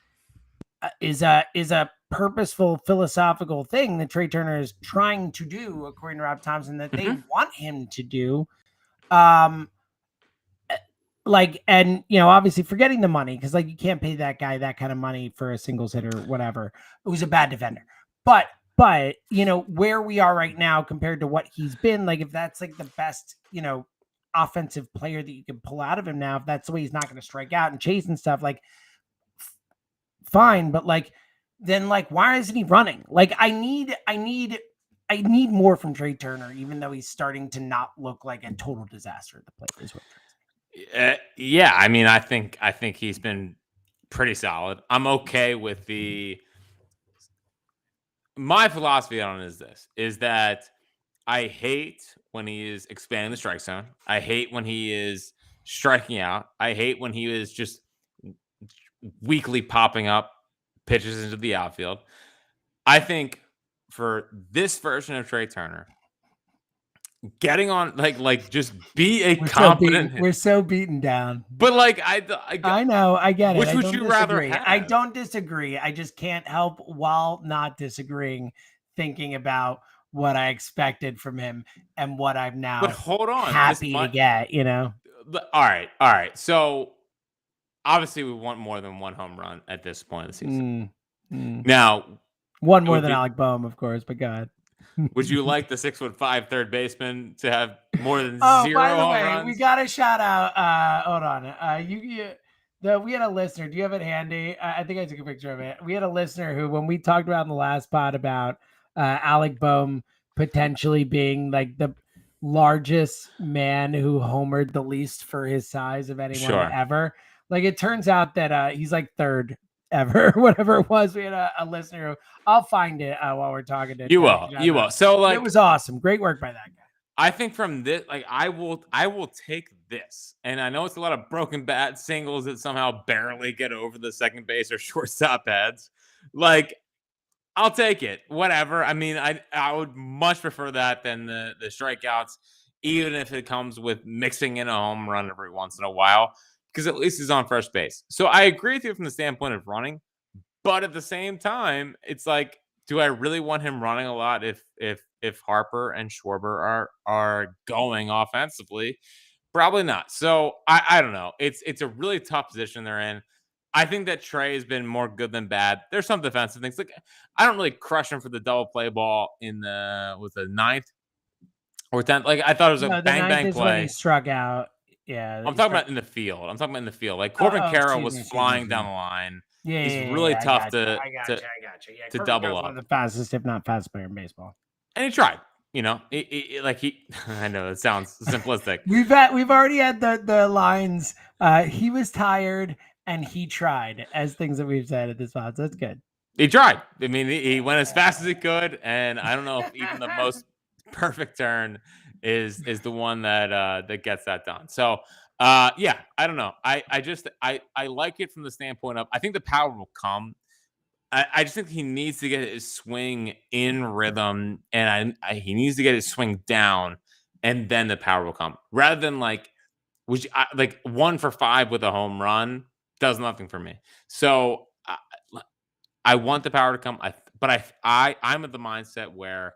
Speaker 2: is a purposeful philosophical thing that Trey Turner is trying to do, according to Rob Thompson, that they want him to do. Obviously forgetting the money, because like you can't pay that guy that kind of money for a singles hitter, whatever, who's a bad defender. But where we are right now compared to what he's been, like if that's like the best, offensive player that you can pull out of him now, if that's the way he's not going to strike out and chase and stuff, like fine, but like then like why isn't he running? Like I need more from Trey Turner, even though he's starting to not look like a total disaster at the plate. Is what
Speaker 1: yeah, I mean, I think he's been pretty solid. I'm okay with my philosophy on it is that I hate when he is expanding the strike zone. I hate when he is striking out. I hate when he is just weakly popping up pitches into the outfield. I think for this version of Trey Turner, getting on like just be a competent.
Speaker 2: we're so beaten down.
Speaker 1: But like
Speaker 2: I know, I get it.
Speaker 1: Which would you rather have?
Speaker 2: I don't disagree. I just can't help, while not disagreeing, thinking about what I expected from him and what I'm now
Speaker 1: But hold on,
Speaker 2: happy to get.
Speaker 1: All right. So obviously, we want more than one home run at this point of the season. Now,
Speaker 2: one more than Alec Boehm, of course, but God.
Speaker 1: Would you like the 6'5" third baseman to have more than zero
Speaker 2: by the
Speaker 1: home
Speaker 2: way,
Speaker 1: runs?
Speaker 2: we got a shout out. Hold on. We had a listener. Do you have it handy? I think I took a picture of it. We had a listener who, when we talked about in the last pod about Alec Boehm potentially being like the largest man who homered the least for his size of anyone ever. Like it turns out that he's like third ever, whatever it was. We had a listener who, I'll find it while we're talking to
Speaker 1: you will. So like
Speaker 2: it was awesome. Great work by that guy.
Speaker 1: I think from this, like I will take this. And I know it's a lot of broken bat singles that somehow barely get over the second base or shortstop heads. Like I'll take it. Whatever. I mean, I would much prefer that than the strikeouts, even if it comes with mixing in a home run every once in a while, because at least he's on first base. So I agree with you from the standpoint of running, but at the same time, it's like, do I really want him running a lot if Harper and Schwarber are going offensively? Probably not. So I don't know. It's a really tough position they're in. I think that Trey has been more good than bad. There's some defensive things. Like I don't really crush him for the double play ball in the ninth or 10th. Like I thought it was a bang play.
Speaker 2: When he struck out. Yeah.
Speaker 1: I'm talking about in the field. Like Corbin Carroll was flying down the line.
Speaker 2: Yeah,
Speaker 1: it's really tough to double up.
Speaker 2: One of the fastest, if not fastest player in baseball.
Speaker 1: And he tried. I know it sounds simplistic.
Speaker 2: We've already had the lines. He was tired and he tried, as things that we've said at this spot. So that's good.
Speaker 1: He tried. I mean, he went as fast as he could, and I don't know if even the most perfect turn is the one that gets that done. So yeah, I don't know. I like it from the standpoint of I think the power will come. I just think he needs to get his swing in rhythm, and he needs to get his swing down, and then the power will come. Rather than like 1 for 5 with a home run does nothing for me. So I want the power to come, but I'm at the mindset where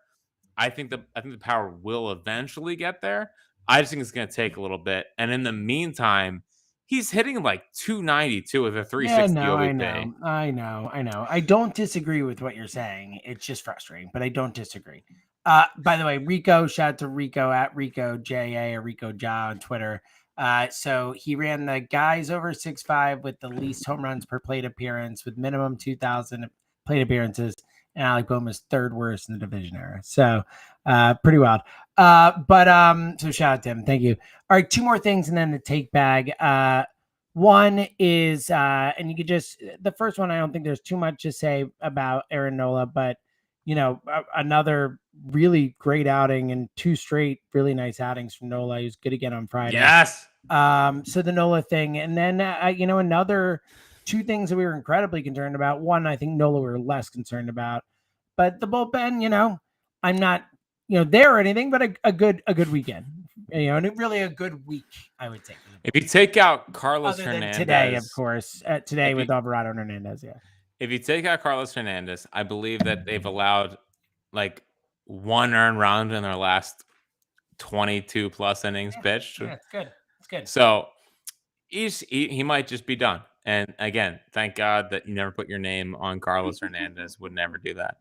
Speaker 1: I think the power will eventually get there. I just think it's going to take a little bit, and in the meantime, He's hitting like 292 with a
Speaker 2: Yeah,
Speaker 1: 360
Speaker 2: no, I
Speaker 1: OBP.
Speaker 2: know. I don't disagree with what you're saying. It's just frustrating, but I don't disagree. By the way, Rico, shout out to Rico at Rico JA or Rico Ja on Twitter. So he ran the guys over 6'5" with the least home runs per plate appearance with minimum 2,000 plate appearances, and Alec Bohm is third worst in the division era. So pretty wild. So shout out to him. Thank you. All right, two more things and then the take bag. One is, and you could just, the first one, I don't think there's too much to say about Aaron Nola, but, another really great outing and two straight really nice outings from Nola. He was good again on Friday.
Speaker 1: Yes.
Speaker 2: So the Nola thing. And then, another two things that we were incredibly concerned about. One, I think Nola we were less concerned about, but the bullpen, I'm not, there or anything, but a good weekend. And really a good week, I would say.
Speaker 1: If you take out Carlos
Speaker 2: Other than
Speaker 1: Hernandez
Speaker 2: today, of course, today with Alvarado and Hernandez, yeah.
Speaker 1: If you take out Carlos Hernandez, I believe that they've allowed like one earned run in their last 22 plus innings pitched.
Speaker 2: Yeah, it's good. It's good.
Speaker 1: So he might just be done. And again, thank God that you never put your name on Carlos Hernandez. Would never do that.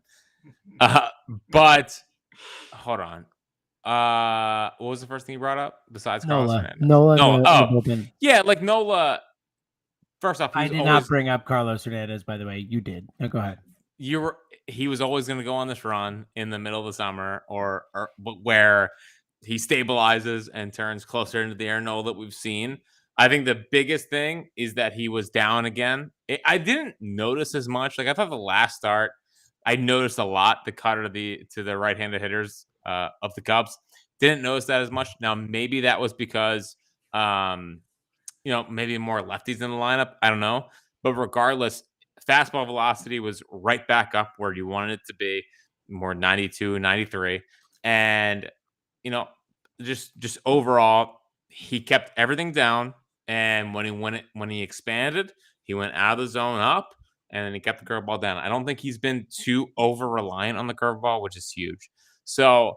Speaker 1: But hold on. What was the first thing you brought up besides Carlos Hernandez?
Speaker 2: Nola.
Speaker 1: Yeah, like Nola. First off,
Speaker 2: I did not bring up Carlos Hernandez, by the way. You did. No, go ahead.
Speaker 1: He was always going to go on this run in the middle of the summer, or where he stabilizes and turns closer into the Aaron Nola that we've seen. I think the biggest thing is that he was down again. I didn't notice as much. Like I thought the last start, I noticed a lot the cutter to the right-handed hitters of the Cubs. Didn't notice that as much. Now maybe that was because maybe more lefties in the lineup. I don't know. But regardless, fastball velocity was right back up where you wanted it to be, more 92, 93. And, just overall, he kept everything down. And when he expanded, he went out of the zone up, and then he kept the curveball down. I don't think he's been too over-reliant on the curveball, which is huge. So,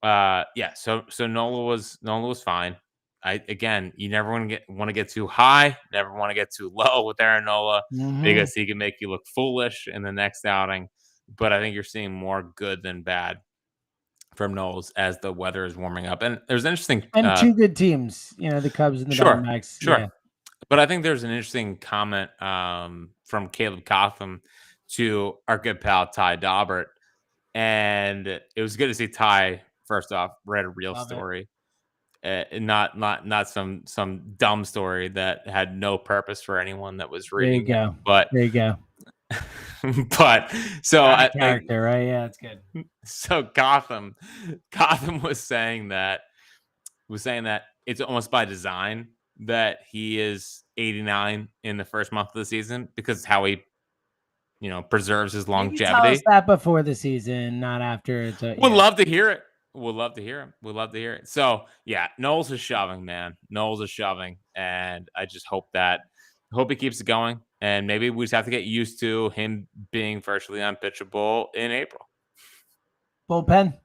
Speaker 1: so Nola was fine. You never want to get too high, never want to get too low with Aaron Nola because he can make you look foolish in the next outing. But I think you're seeing more good than bad from Knowles as the weather is warming up. And there's an interesting
Speaker 2: two good teams, the Cubs and the Diamondbacks.
Speaker 1: Sure.
Speaker 2: Yeah.
Speaker 1: But I think there's an interesting comment from Caleb Cotham to our good pal Ty Daubert. And it was good to see Ty, first off, read a real story. Not some dumb story that had no purpose for anyone that was reading.
Speaker 2: There you go.
Speaker 1: But
Speaker 2: there you go.
Speaker 1: But so
Speaker 2: character, right? Yeah, it's good.
Speaker 1: So Gotham was saying that it's almost by design that he is 89 in the first month of the season because it's how he preserves his longevity.
Speaker 2: Maybe tell us that before the season, not after.
Speaker 1: We'd love to hear it. We'd love to hear it. So yeah, Knowles is shoving, man. Knowles is shoving, and I just hope he keeps it going. And maybe we just have to get used to him being virtually unpitchable in April.
Speaker 2: Bullpen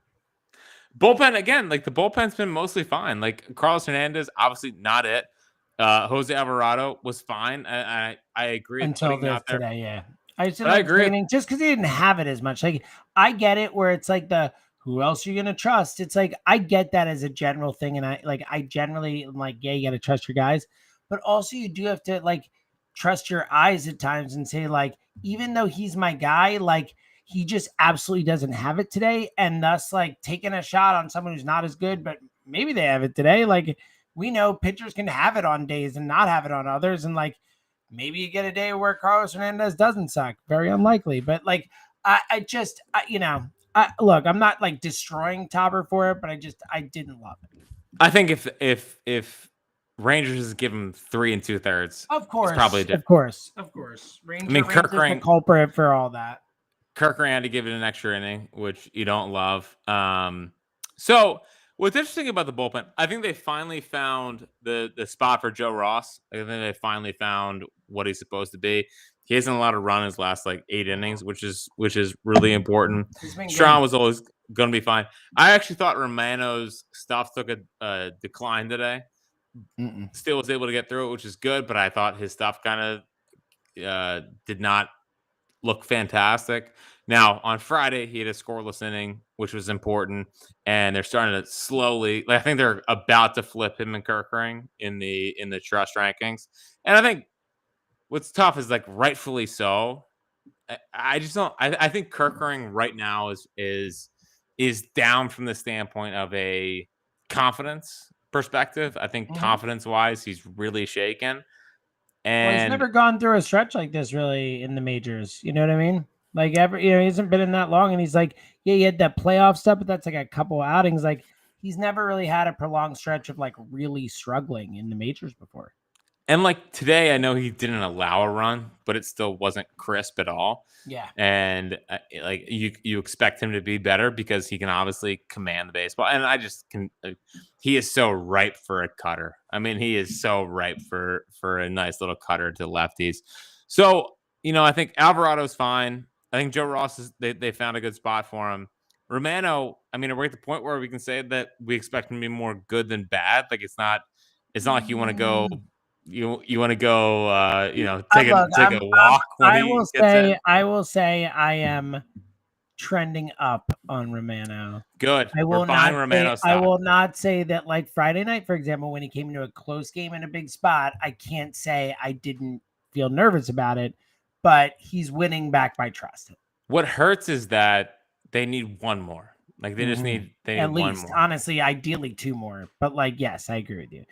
Speaker 1: again, like the bullpen's been mostly fine. Like Carlos Hernandez, obviously not it. Jose Alvarado was fine. I agree
Speaker 2: until today. Yeah, I
Speaker 1: agree.
Speaker 2: Just because he didn't have it as much. Like I get it, where it's like who else are you gonna trust? It's like I get that as a general thing, and I generally am like, yeah, you gotta trust your guys, but also you do have to trust your eyes at times and say, even though he's my guy, he just absolutely doesn't have it today. And thus, taking a shot on someone who's not as good, but maybe they have it today. We know pitchers can have it on days and not have it on others. And maybe you get a day where Carlos Hernandez doesn't suck. Very unlikely. But look, I'm not destroying Tauber for it, but I didn't love it.
Speaker 1: I think if Rangers give him 3 2/3.
Speaker 2: Of course,
Speaker 1: probably different.
Speaker 2: Of course. Kirk is the culprit for all that.
Speaker 1: Kirk had to give it an extra inning, which you don't love. So what's interesting about the bullpen, I think they finally found the spot for Joe Ross. I think they finally found what he's supposed to be. He hasn't allowed to run his last 8 innings, which is really important. Strawn was always going to be fine. I actually thought Romano's stuff took a decline today. still was able to get through it, which is good. But I thought his stuff kind of did not look fantastic. Now on Friday, he had a scoreless inning, which was important, and they're starting to slowly. Like, I think they're about to flip him and Kerkering in the trust rankings, and I think what's tough is, like, rightfully so. I just don't. I think Kerkering right now is down from the standpoint of a confidence perspective. I think confidence wise, he's really shaken.
Speaker 2: Well, he's
Speaker 1: And
Speaker 2: never gone through a stretch like this really in the majors. You know what I mean? Like, he hasn't been in that long, and he's like, yeah, he had that playoff stuff, but that's like a couple outings. Like, he's never really had a prolonged stretch of like really struggling in the majors before.
Speaker 1: And like today, I know he didn't allow a run, but it still wasn't crisp at all.
Speaker 2: Yeah.
Speaker 1: And like you expect him to be better because he can obviously command the baseball. And I just can. He is so ripe for a cutter. I mean, he is so ripe for a nice little cutter to lefties. So I think Alvarado's fine. I think Joe Ross they found a good spot for him. Romano, I mean, are we at the point where we can say that we expect him to be more good than bad? Like, it's not like you want to go. You want to go, take a walk when he gets in?
Speaker 2: I will say I am trending up on Romano.
Speaker 1: Good.
Speaker 2: We're
Speaker 1: buying Romano stock.
Speaker 2: I will not say that, like Friday night, for example, when he came into a close game in a big spot, I can't say I didn't feel nervous about it, but he's winning back my trust.
Speaker 1: What hurts is that they need one more. Like, they just need
Speaker 2: at
Speaker 1: one
Speaker 2: least,
Speaker 1: more.
Speaker 2: honestly, ideally 2 more. But like, yes, I agree with you.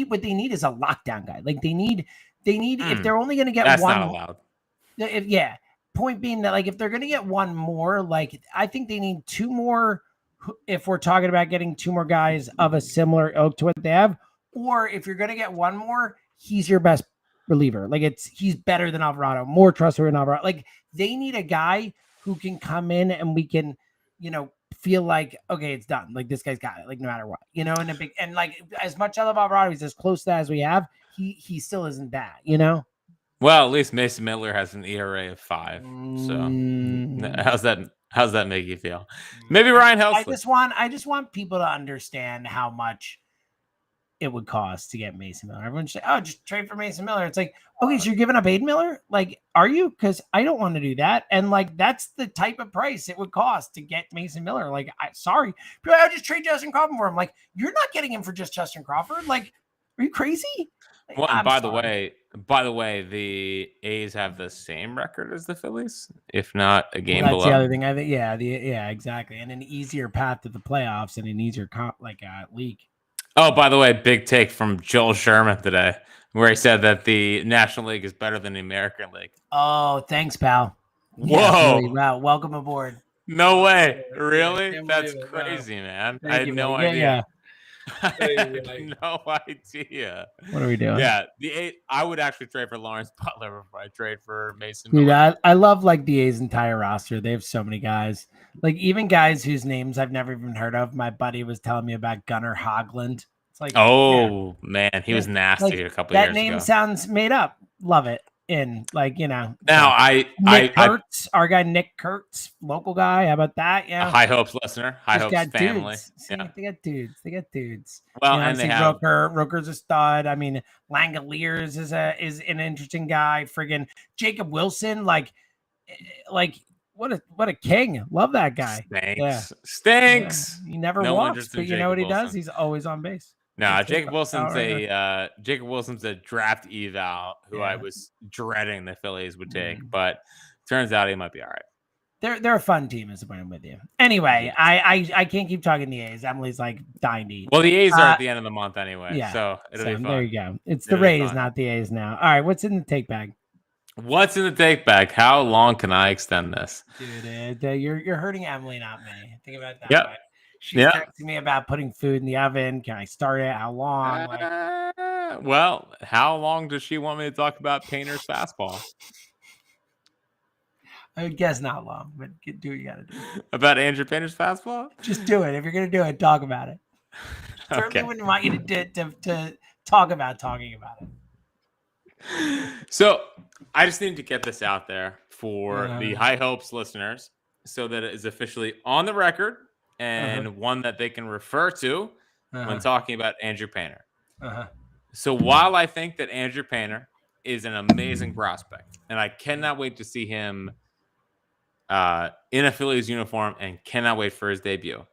Speaker 2: What they need is a lockdown guy. Like, they need if they're only going to get
Speaker 1: that's
Speaker 2: one.
Speaker 1: That's not
Speaker 2: allowed. Point being that, like, if they're going to get one more, like, I think they need 2 more. If we're talking about getting 2 more guys of a similar ilk to what they have, or if you're going to get one more, he's your best reliever. Like, he's better than Alvarado, more trustworthy than Alvarado. Like, they need a guy who can come in and we can, feel like, okay, it's done. Like, this guy's got it. Like, no matter what, and like, as much I love Alvarado, he's as close to that as we have. He still isn't that,
Speaker 1: Well, at least Mason Miller has an ERA of 5. So how's that make you feel? Maybe Ryan Helsley.
Speaker 2: I just want people to understand how much it would cost to get Mason Miller. Everyone say, "Oh, just trade for Mason Miller." It's like, okay, so you're giving up Aiden Miller? Like, are you? Because I don't want to do that. And like, that's the type of price it would cost to get Mason Miller. Like, sorry, I'll just trade Justin Crawford for him. Like, you're not getting him for just Justin Crawford. Like, are you crazy? Like,
Speaker 1: well, and by the way, the A's have the same record as the Phillies, if not a game below.
Speaker 2: That's the other thing. I think, yeah, exactly, and an easier path to the playoffs and an easier league.
Speaker 1: Oh, by the way, big take from Joel Sherman today, where he said that the National League is better than the American League.
Speaker 2: Oh, thanks, pal.
Speaker 1: Whoa!
Speaker 2: Yeah, really, wow, welcome aboard.
Speaker 1: No way, really? That's crazy, man. I had no idea.
Speaker 2: Yeah.
Speaker 1: I had no idea.
Speaker 2: What are we doing?
Speaker 1: Yeah, I would actually trade for Lawrence Butler before I trade for Mason Miller.
Speaker 2: Dude, I love like the A's entire roster. They have so many guys, like even guys whose names I've never even heard of. My buddy was telling me about Gunnar Hoglund. It's like,
Speaker 1: man, he was nasty a couple years ago.
Speaker 2: That name sounds made up. Love it. Now
Speaker 1: Nick
Speaker 2: Kurtz, our guy Nick Kurtz, local guy. How about that? Yeah,
Speaker 1: High Hopes listener, High Hopes family.
Speaker 2: See, they got dudes.
Speaker 1: Well, and they have
Speaker 2: Rooker's a stud. I mean, Langoliers is an interesting guy. Friggin' Jacob Wilson, like what a king. Love that guy.
Speaker 1: Stinks.
Speaker 2: Yeah. He never walks, but you know what he does? He's always on base.
Speaker 1: No, Jacob Wilson's a draft eval who I was dreading the Phillies would take, but turns out he might be all right.
Speaker 2: They're a fun team, is the point I'm with you. Anyway, I can't keep talking the A's. Emily's like dying to eat.
Speaker 1: Well, the A's are at the end of the month anyway, so it'll be fun.
Speaker 2: There you go. It's the Rays, not the A's now. All right, what's in the take bag?
Speaker 1: What's in the take bag? How long can I extend this?
Speaker 2: Dude, you're hurting Emily, not me. Think about that.
Speaker 1: Yep.
Speaker 2: She's texting me about putting food in the oven. Can I start it? How long?
Speaker 1: Well, how long does she want me to talk about Painter's fastball?
Speaker 2: I would guess not long, but do what you got to do.
Speaker 1: About Andrew Painter's fastball?
Speaker 2: Just do it. If you're going to do it, talk about it. Certainly wouldn't want you to talk about talking about it.
Speaker 1: So I just need to get this out there for the High Hopes listeners so that it is officially on the record and one that they can refer to when talking about Andrew Painter. So while I think that Andrew Painter is an amazing prospect, and I cannot wait to see him in a Phillies uniform and cannot wait for his debut.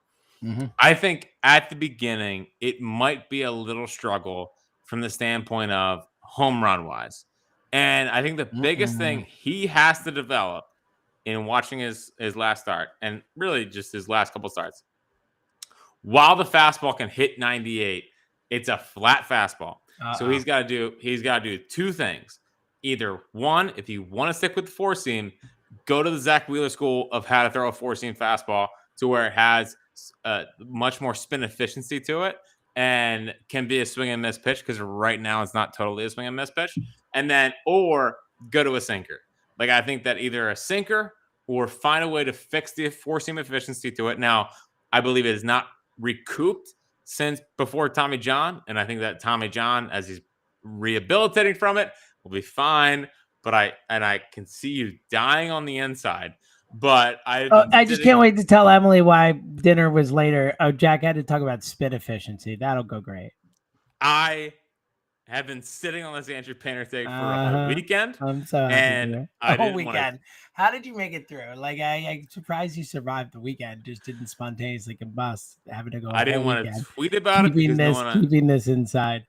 Speaker 2: Mm-hmm.
Speaker 1: I think at the beginning, it might be a little struggle from the standpoint of home run wise. And I think the biggest thing he has to develop in watching his last start, and really just his last couple starts, while the fastball can hit 98, it's a flat fastball. So he's got to do two things. Either one, if you want to stick with the four seam, go to the Zach Wheeler school of how to throw a four seam fastball to where it has much more spin efficiency to it and can be a swing and miss pitch, because right now it's not totally a swing and miss pitch. And then, or go to a sinker. Like, I think that either a sinker or find a way to fix the four seam efficiency to it. Now, I believe it is not recouped since before Tommy John, and I think that Tommy John, as he's rehabilitating from it, will be fine. But I can see you dying on the inside. But
Speaker 2: I just can't wait to tell Emily why dinner was later. Oh, Jack had to talk about spin efficiency. That'll go great.
Speaker 1: I have been sitting on this Andrew Painter take for a whole weekend.
Speaker 2: I'm so happy
Speaker 1: and I
Speaker 2: whole
Speaker 1: didn't
Speaker 2: weekend. How did you make it through? Like, I'm surprised you survived the weekend. Just didn't spontaneously combust, having to go.
Speaker 1: I didn't want to tweet about it because
Speaker 2: keeping this inside.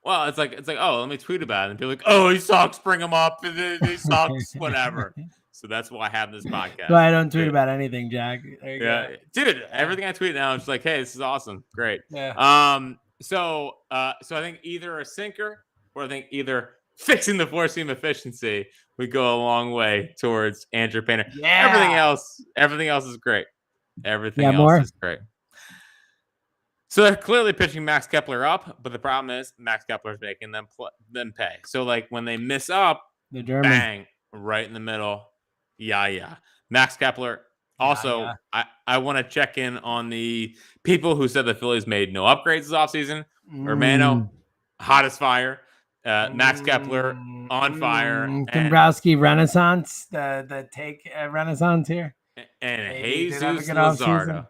Speaker 1: Well, it's like, oh, let me tweet about it, and be like, oh, he sucks, bring him up. He sucks, whatever. So that's why I have this podcast.
Speaker 2: But I don't tweet about anything, Jack.
Speaker 1: Yeah, dude, everything I tweet now, it's like, hey, this is awesome, great.
Speaker 2: Yeah.
Speaker 1: So I think either a sinker or I think either fixing the four seam efficiency would go a long way towards Andrew Painter.
Speaker 2: Yeah.
Speaker 1: Everything else is great. Everything else is great. So they're clearly pitching Max Kepler up, but the problem is Max Kepler's making them pay. So like when they miss up, bang, right in the middle. Yeah. Max Kepler. Also, I want to check in on the people who said the Phillies made no upgrades this offseason. Romano, hot as fire. Max Kepler, on fire.
Speaker 2: Dombrowski Renaissance, the take Renaissance here.
Speaker 1: And Jesus Luzardo.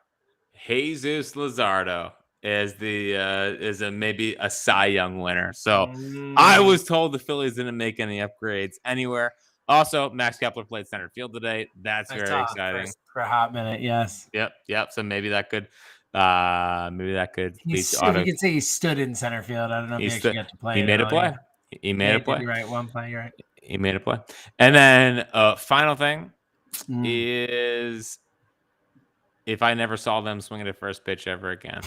Speaker 1: Jesus Luzardo is maybe a Cy Young winner. So I was told the Phillies didn't make any upgrades anywhere. Also, Max Kepler played center field today. That's very exciting.
Speaker 2: For a hot minute, yes.
Speaker 1: Yep. So maybe that could lead to Otto.
Speaker 2: You could say he stood in center field. I don't know if he actually got to play.
Speaker 1: He made a play. He made a play.
Speaker 2: You're right. One play. You're right.
Speaker 1: He made a play. And then final thing is, if I never saw them swinging at first pitch ever again,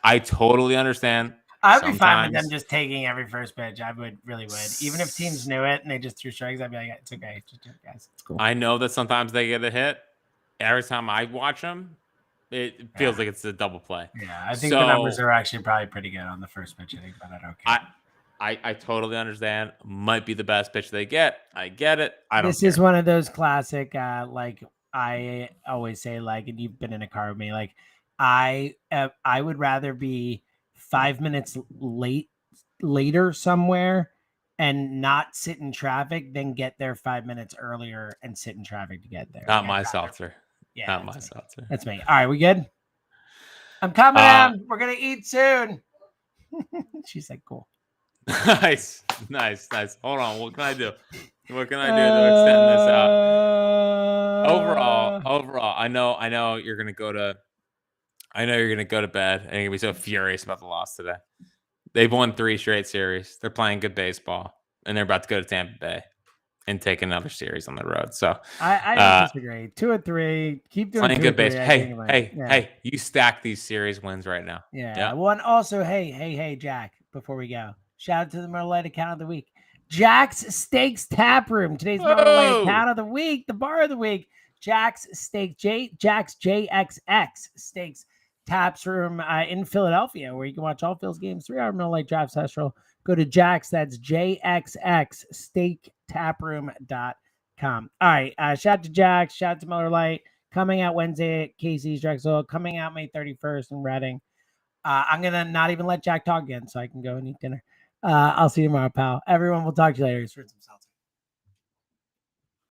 Speaker 1: I totally understand.
Speaker 2: I'd be fine with them just taking every first pitch. I really would. Even if teams knew it and they just threw strikes, I'd be like, it's okay. Just do it, guys. It's cool.
Speaker 1: I know that sometimes they get a hit. Every time I watch them, it feels like it's a double play.
Speaker 2: Yeah, I think the numbers are actually probably pretty good on the first pitch. I think, but I don't care.
Speaker 1: I totally understand. Might be the best pitch they get. I get it.
Speaker 2: This is one of those classic, like I always say, like, and you've been in a car with me, like I would rather be 5 minutes later somewhere and not sit in traffic than get there 5 minutes earlier and sit in traffic to get there.
Speaker 1: Not my seltzer.
Speaker 2: Yeah,
Speaker 1: not my seltzer.
Speaker 2: That's me. All right, we good? I'm coming in. We're gonna eat soon. She's like, cool.
Speaker 1: Nice. Hold on. What can I do? What can I do to extend this out? Overall, I know you're gonna go to bed and you're gonna be so furious about the loss today. They've won 3 straight series. They're playing good baseball, and they're about to go to Tampa Bay and take another series on the road. So
Speaker 2: I don't disagree. 2 or 3. Keep doing
Speaker 1: playing good baseball. Hey, you stack these series wins right now.
Speaker 2: Yeah. Well, and also, hey, Jack, before we go, shout out to the Miller Lite account of the week. Jack's Steaks Tap Room. Today's Miller Lite account of the week, the bar of the week. Jack's JXX Steaks Taps Room in Philadelphia, where you can watch all Phil's games, 3-hour Miller Lite Draft Central. Go to Jack's, that's JXXSteakTaproom.com. All right, shout out to Jack's, shout out to Miller Lite. Coming out Wednesday at Casey's Drexel, coming out May 31st in Reading. I'm going to not even let Jack talk again so I can go and eat dinner. I'll see you tomorrow, pal. Everyone will talk to you later. He's for himself.